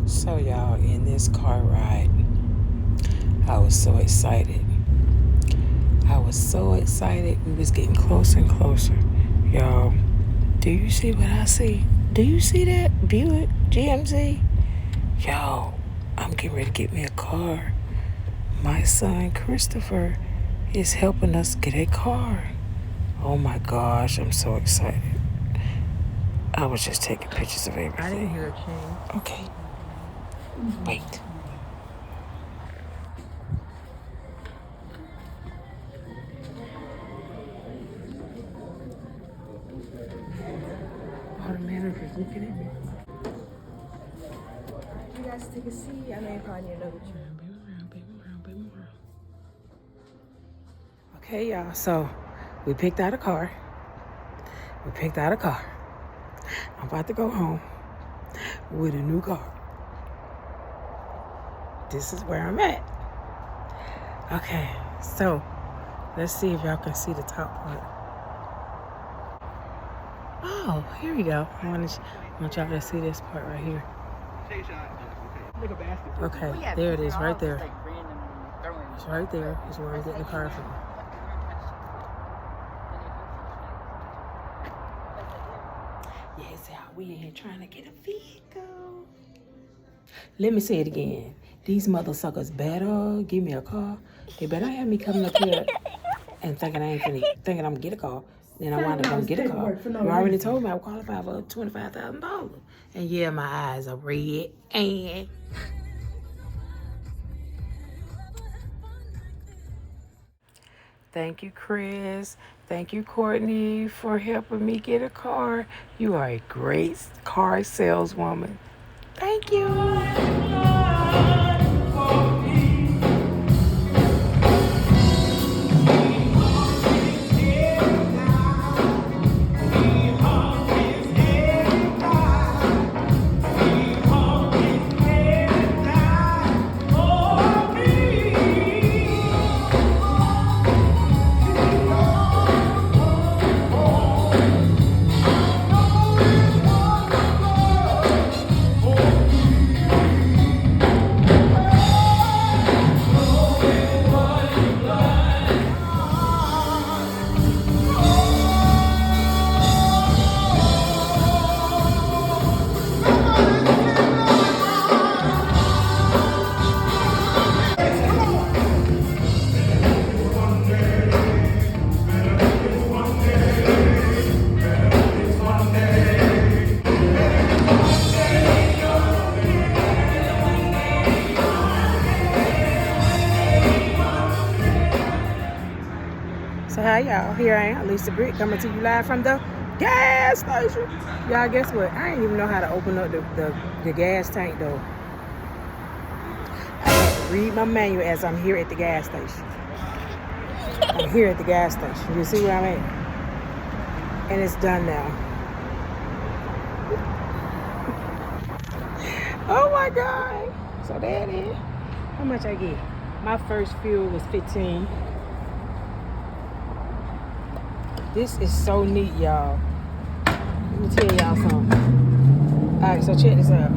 So y'all, in this car ride, I was so excited. We was getting closer and closer. Y'all, do you see what I see? Do you see that? Buick GMC? Yo, I'm getting ready to get me a car. My son Christopher is helping us get a car. Oh my gosh, I'm so excited. I was just taking pictures of everything. I didn't hear a change. Okay. Wait. All the managers looking at me. You guys take a seat. I know you probably need another chair. Okay, y'all. So we picked out a car. I'm about to go home with a new car. This is where I'm at. Okay, so let's see if y'all can see the top part. Oh, here we go. I want y'all to see this part right here. Okay, there it is, right there. It's right there. It's where I'm getting the car from. Yes, y'all, we in here trying to get a vehicle. Let me say it again. These mother suckers better give me a car. They better have me coming up here and thinking I'm gonna get a car. Then I wind up gonna get a car. You already told me I would qualify for $25,000. And yeah, my eyes are red. And thank you, Chris. Thank you, Courtney, for helping me get a car. You are a great car saleswoman. Thank you. So hi y'all, here I am, Lisa Britt, coming to you live from the gas station. Y'all, guess what? I didn't even know how to open up the gas tank though. I had to read my manual as I'm here at the gas station. I'm here at the gas station. You see where I'm at? And it's done now. Oh my God. So there it is. How much I get? My first fuel was 15. This is so neat, y'all. Let me tell y'all something. Alright, so check this out.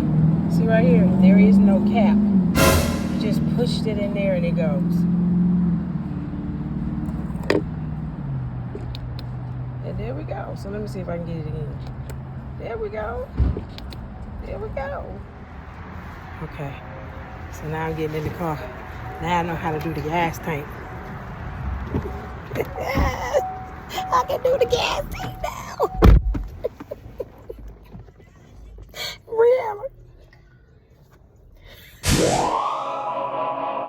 See right here? There is no cap. You just pushed it in there and it goes. And there we go. So let me see if I can get it again. There we go. There we go. Okay. So now I'm getting in the car. Now I know how to do the gas tank. I can do the gas tank now.